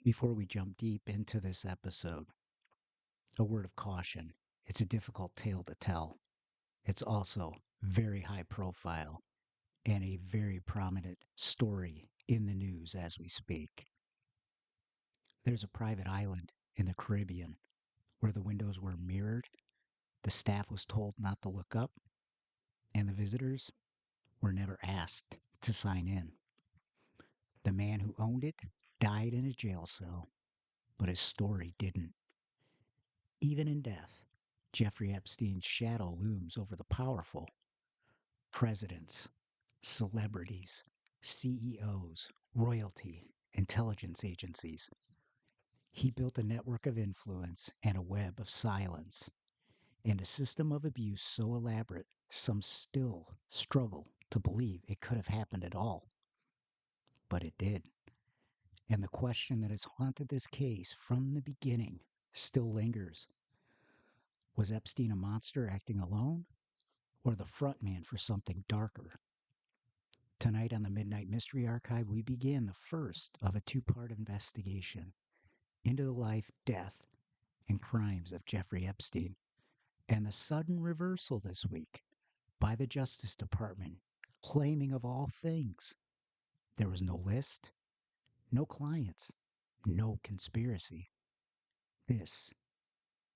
Before we jump deep into this episode, a word of caution. It's a difficult tale to tell. It's also very high profile and a very prominent story in the news as we speak. There's a private island in the Caribbean where the windows were mirrored, the staff was told not to look up, and the visitors were never asked to sign in. The man who owned it died in a jail cell, but his story didn't. Even in death, Jeffrey Epstein's shadow looms over the powerful. Presidents, celebrities, CEOs, royalty, intelligence agencies. He built a network of influence and a web of silence, and a system of abuse so elaborate some still struggle to believe it could have happened at all. But it did. And the question that has haunted this case from the beginning still lingers. Was Epstein a monster acting alone, or the front man for something darker? Tonight on the Midnight Mystery Archive, we begin the first of a two-part investigation into the life, death, and crimes of Jeffrey Epstein, and the sudden reversal this week by the Justice Department, claiming of all things there was no list, no clients, no conspiracy. This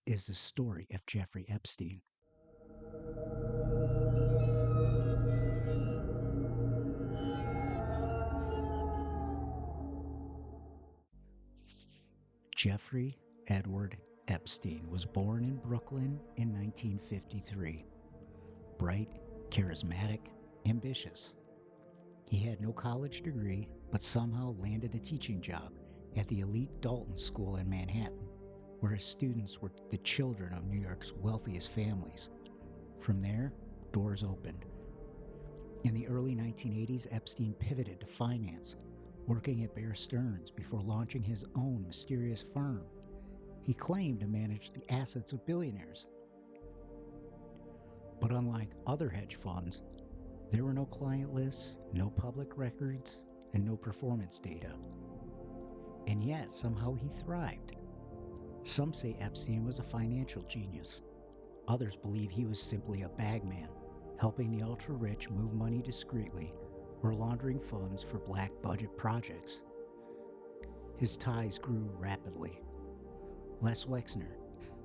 is the story of Jeffrey Epstein. Jeffrey Edward Epstein was born in Brooklyn in 1953. Bright, charismatic, ambitious. He had no college degree, but somehow landed a teaching job at the elite Dalton School in Manhattan, where his students were the children of New York's wealthiest families. From there, doors opened. In the early 1980s, Epstein pivoted to finance, working at Bear Stearns before launching his own mysterious firm. He claimed to manage the assets of billionaires. But unlike other hedge funds, there were no client lists, no public records, and no performance data. And yet, somehow he thrived. Some say Epstein was a financial genius. Others believe he was simply a bagman, helping the ultra-rich move money discreetly or laundering funds for black budget projects. His ties grew rapidly. Les Wexner,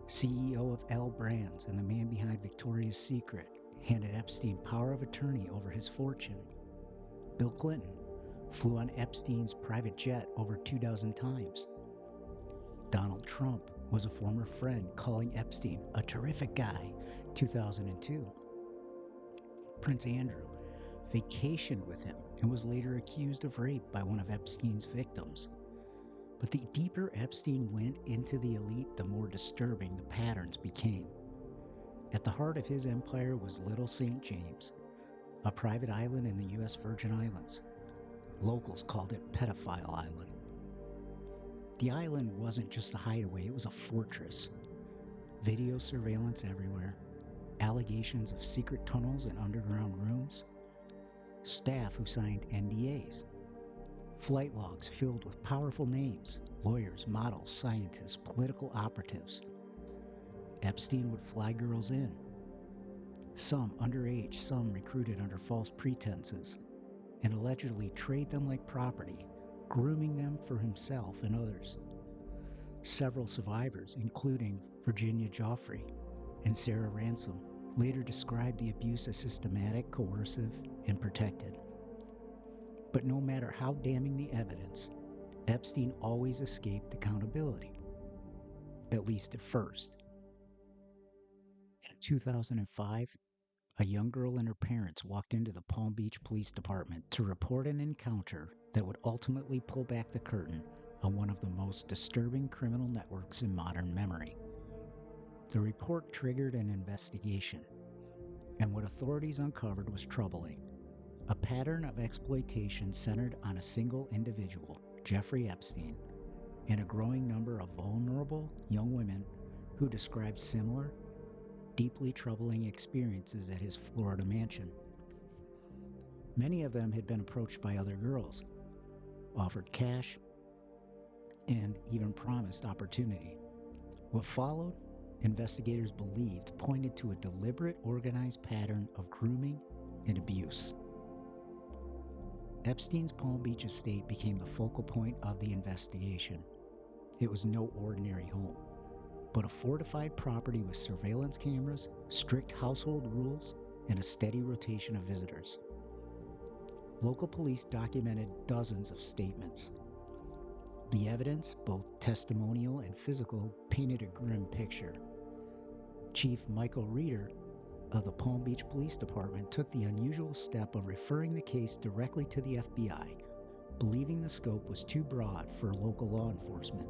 CEO of L Brands and the man behind Victoria's Secret, handed Epstein power of attorney over his fortune. Bill Clinton flew on Epstein's private jet over 24 times. Donald Trump was a former friend, calling Epstein a terrific guy, 2002. Prince Andrew vacationed with him and was later accused of rape by one of Epstein's victims. But the deeper Epstein went into the elite, the more disturbing the patterns became. At the heart of his empire was Little St. James, a private island in the U.S. Virgin Islands. Locals called it Pedophile Island. The island wasn't just a hideaway, it was a fortress. Video surveillance everywhere, allegations of secret tunnels and underground rooms, staff who signed NDAs, flight logs filled with powerful names, lawyers, models, scientists, political operatives. Epstein would fly girls in, some underage, some recruited under false pretenses, and allegedly trade them like property, grooming them for himself and others. Several survivors, including Virginia Joffrey and Sarah Ransom, later described the abuse as systematic, coercive, and protected. But no matter how damning the evidence, Epstein always escaped accountability, at least at first. In 2005, a young girl and her parents walked into the Palm Beach Police Department to report an encounter that would ultimately pull back the curtain on one of the most disturbing criminal networks in modern memory. The report triggered an investigation, and what authorities uncovered was troubling. A pattern of exploitation centered on a single individual, Jeffrey Epstein, and a growing number of vulnerable young women who described similar, deeply troubling experiences at his Florida mansion. Many of them had been approached by other girls, offered cash, and even promised opportunity. What followed, investigators believed, pointed to a deliberate, organized pattern of grooming and abuse. Epstein's Palm Beach estate became the focal point of the investigation. It was no ordinary home, but a fortified property with surveillance cameras, strict household rules, and a steady rotation of visitors. Local police documented dozens of statements. The evidence, both testimonial and physical, painted a grim picture. Chief Michael Reeder of the Palm Beach Police Department took the unusual step of referring the case directly to the FBI, believing the scope was too broad for local law enforcement.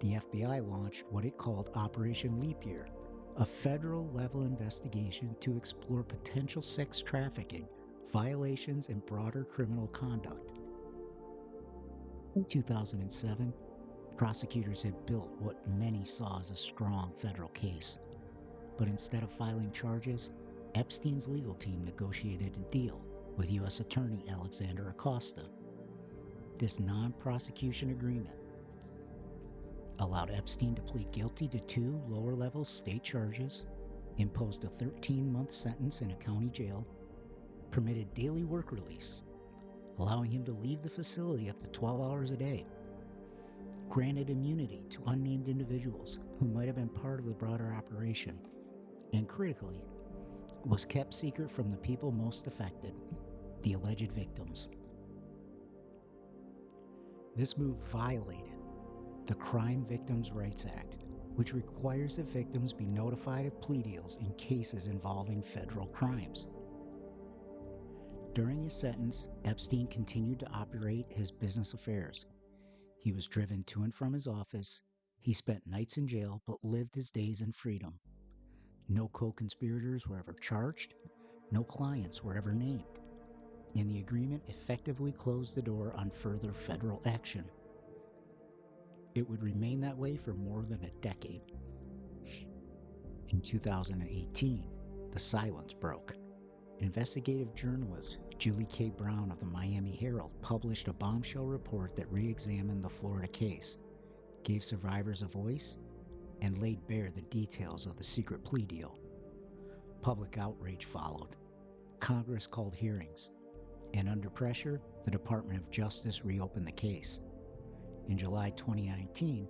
The FBI launched what it called Operation Leap Year, a federal-level investigation to explore potential sex trafficking, violations, and broader criminal conduct. In 2007, prosecutors had built what many saw as a strong federal case. But instead of filing charges, Epstein's legal team negotiated a deal with U.S. Attorney Alexander Acosta. This non-prosecution agreement allowed Epstein to plead guilty to 2 lower-level state charges, imposed a 13-month sentence in a county jail, permitted daily work release, allowing him to leave the facility up to 12 hours a day, granted immunity to unnamed individuals who might have been part of the broader operation, and critically, was kept secret from the people most affected, the alleged victims. This move violated the Crime Victims' Rights Act, which requires that victims be notified of plea deals in cases involving federal crimes. During his sentence, Epstein continued to operate his business affairs. He was driven to and from his office. He spent nights in jail but lived his days in freedom. No co-conspirators were ever charged. No clients were ever named. And the agreement effectively closed the door on further federal action. It would remain that way for more than a decade. In 2018, the silence broke. Investigative journalist Julie K. Brown of the Miami Herald published a bombshell report that re-examined the Florida case, gave survivors a voice, and laid bare the details of the secret plea deal. Public outrage followed. Congress called hearings, and under pressure, the Department of Justice reopened the case. In July 2019,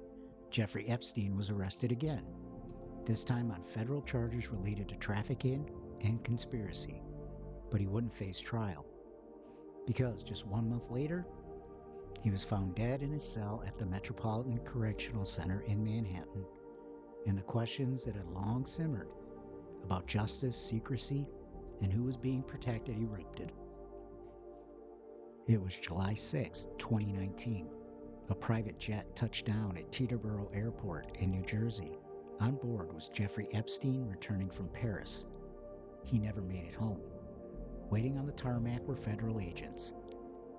Jeffrey Epstein was arrested again, this time on federal charges related to trafficking and conspiracy, but he wouldn't face trial, because just 1 month later, he was found dead in his cell at the Metropolitan Correctional Center in Manhattan, and the questions that had long simmered about justice, secrecy, and who was being protected erupted. It was July 6, 2019. A private jet touched down at Teterboro Airport in New Jersey. On board was Jeffrey Epstein returning from Paris. He never made it home. Waiting on the tarmac were federal agents.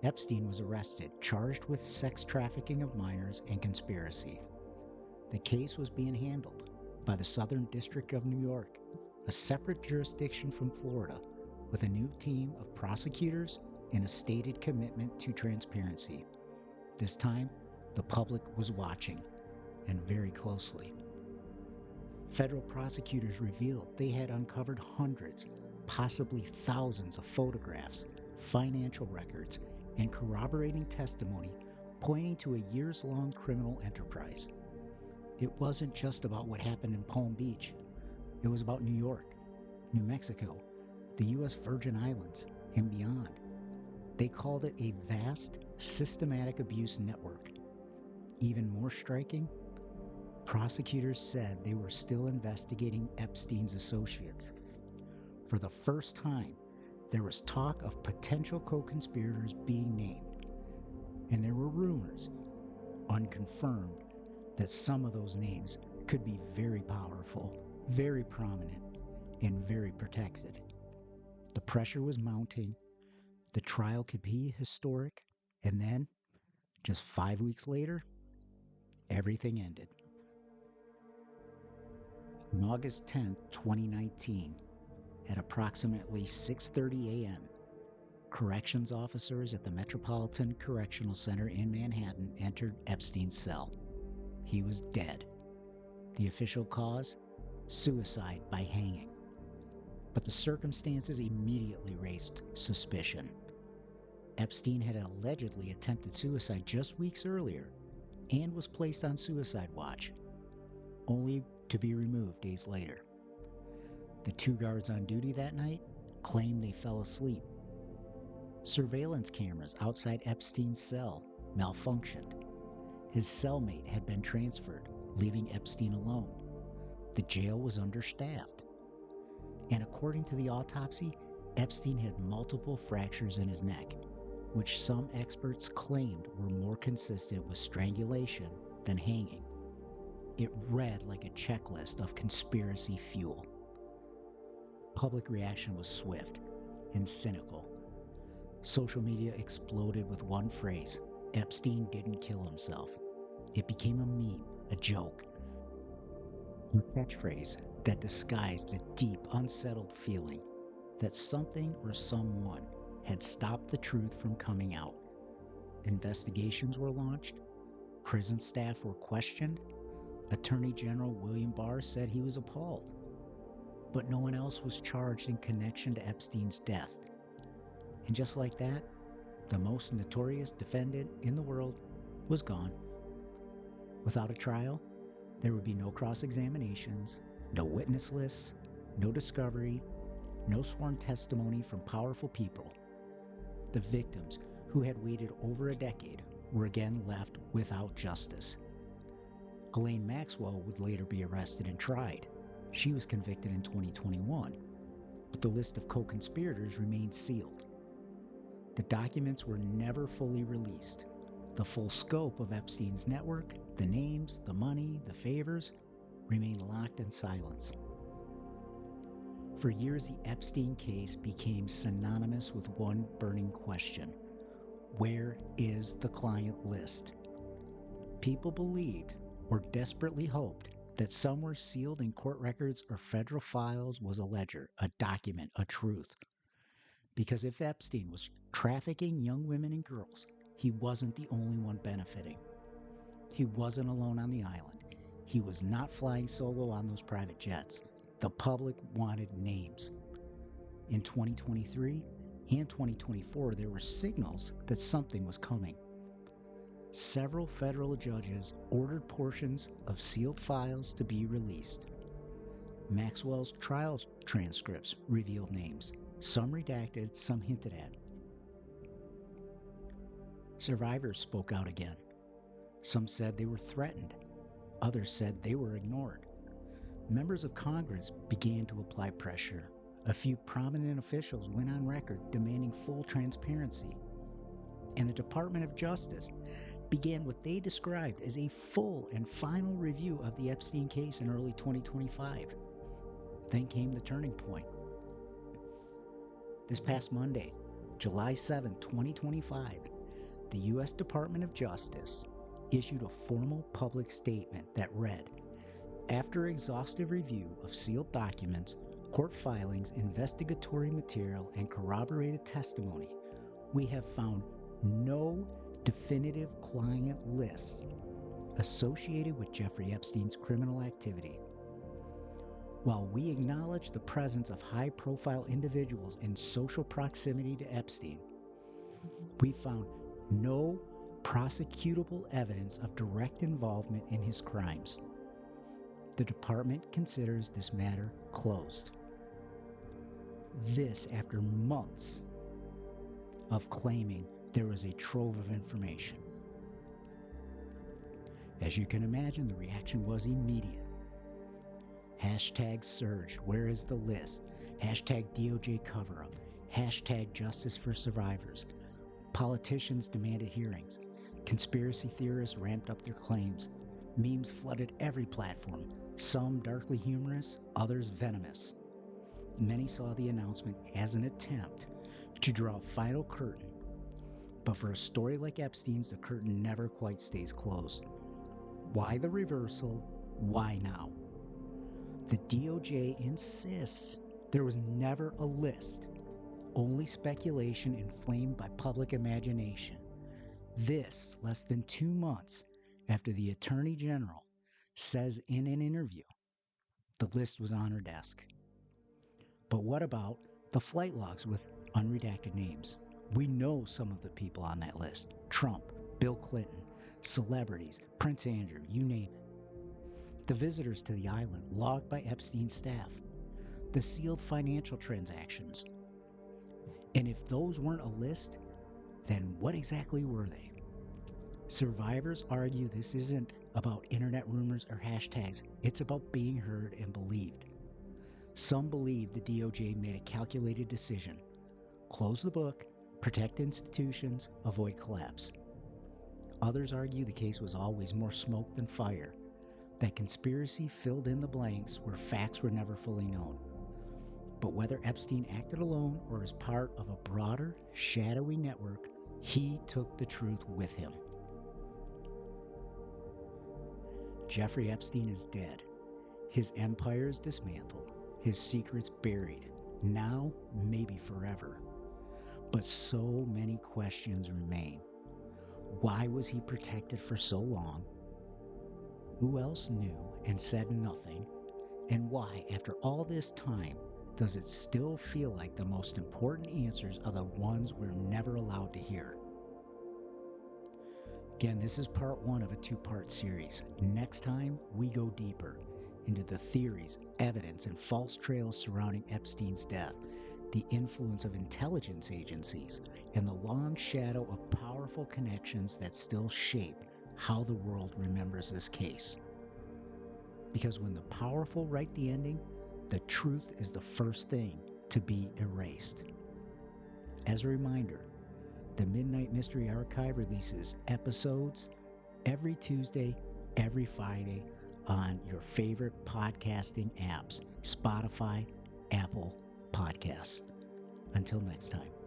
Epstein was arrested, charged with sex trafficking of minors and conspiracy. The case was being handled by the Southern District of New York, a separate jurisdiction from Florida, with a new team of prosecutors and a stated commitment to transparency. This time, the public was watching, and very closely. Federal prosecutors revealed they had uncovered hundreds, possibly thousands of photographs, financial records, and corroborating testimony pointing to a years-long criminal enterprise. It wasn't just about what happened in Palm Beach. It was about New York, New Mexico, the U.S. Virgin Islands, and beyond. They called it a vast, systematic abuse network. Even more striking, prosecutors said they were still investigating Epstein's associates. For the first time, there was talk of potential co-conspirators being named, and there were rumors, unconfirmed, that some of those names could be very powerful, very prominent, and very protected. The pressure was mounting. The trial could be historic, and then, just 5 weeks later, everything ended. On August 10, 2019, at approximately 6:30 a.m., Corrections officers at the Metropolitan Correctional Center in Manhattan entered Epstein's cell. He was dead. The official cause? Suicide by hanging. But the circumstances immediately raised suspicion. Epstein had allegedly attempted suicide just weeks earlier and was placed on suicide watch, only to be removed days later. The 2 guards on duty that night claimed they fell asleep. Surveillance cameras outside Epstein's cell malfunctioned. His cellmate had been transferred, leaving Epstein alone. The jail was understaffed. And according to the autopsy, Epstein had multiple fractures in his neck, which some experts claimed were more consistent with strangulation than hanging. It read like a checklist of conspiracy fuel. Public reaction was swift and cynical. Social media exploded with one phrase: Epstein didn't kill himself. It became a meme, a joke, a catchphrase that disguised the deep, unsettled feeling that something or someone had stopped the truth from coming out. Investigations were launched. Prison staff were questioned. Attorney General William Barr said he was appalled. But no one else was charged in connection to Epstein's death. And just like that, the most notorious defendant in the world was gone. Without a trial, there would be no cross-examinations, no witness lists, no discovery, no sworn testimony from powerful people. The victims, who had waited over a decade, were again left without justice. Ghislaine Maxwell would later be arrested and tried. She was convicted in 2021, but the list of co-conspirators remained sealed. The documents were never fully released. The full scope of Epstein's network, the names, the money, the favors, remained locked in silence. For years, the Epstein case became synonymous with one burning question: where is the client list? People believed, or desperately hoped, that somewhere sealed in court records or federal files was a ledger, a document, a truth. Because if Epstein was trafficking young women and girls, he wasn't the only one benefiting. He wasn't alone on the island. He was not flying solo on those private jets. The public wanted names. In 2023 and 2024, there were signals that something was coming. Several federal judges ordered portions of sealed files to be released. Maxwell's trial transcripts revealed names, some redacted, some hinted at. Survivors spoke out again. Some said they were threatened. Others said they were ignored. Members of Congress began to apply pressure. A few prominent officials went on record demanding full transparency. And the Department of Justice began what they described as a full and final review of the Epstein case in early 2025. Then came the turning point. This past Monday, July 7, 2025, the U.S. Department of Justice issued a formal public statement that read, "After exhaustive review of sealed documents, court filings, investigatory material, and corroborated testimony, we have found no definitive client list associated with Jeffrey Epstein's criminal activity. While we acknowledge the presence of high-profile individuals in social proximity to Epstein, we found no prosecutable evidence of direct involvement in his crimes. The department considers this matter closed." This after months of claiming there was a trove of information. As you can imagine, the reaction was immediate. Hashtag surge, where is the list? Hashtag DOJ cover-up. Hashtag justice for survivors. Politicians demanded hearings. Conspiracy theorists ramped up their claims. Memes flooded every platform, some darkly humorous, others venomous. Many saw the announcement as an attempt to draw a final curtain. But for a story like Epstein's, the curtain never quite stays closed. Why the reversal? Why now? The DOJ insists there was never a list only speculation inflamed by public imagination. This less than 2 months after the Attorney General says in an interview the list was on her desk. But what about the flight logs with unredacted names? We know some of the people on that list: Trump, Bill Clinton, celebrities, Prince Andrew, you name it. The visitors to the island logged by Epstein's staff, the sealed financial transactions. And if those weren't a list, then what exactly were they? Survivors argue this isn't about internet rumors or hashtags. It's about being heard and believed. Some believe the DOJ made a calculated decision: close the book, protect institutions, avoid collapse. Others argue the case was always more smoke than fire, that conspiracy filled in the blanks where facts were never fully known. But whether Epstein acted alone or as part of a broader, shadowy network, he took the truth with him. Jeffrey Epstein is dead. His empire is dismantled. His secrets buried. Now, maybe forever. But so many questions remain. Why was he protected for so long? Who else knew and said nothing? And why, after all this time, does it still feel like the most important answers are the ones we're never allowed to hear? Again, this is part 1 of a 2-part series. Next time, we go deeper into the theories, evidence, and false trails surrounding Epstein's death, the influence of intelligence agencies, and the long shadow of powerful connections that still shape how the world remembers this case. Because when the powerful write the ending, the truth is the first thing to be erased. As a reminder, the Midnight Mystery Archive releases episodes every Tuesday, every Friday on your favorite podcasting apps: Spotify, Apple Podcasts. Until next time.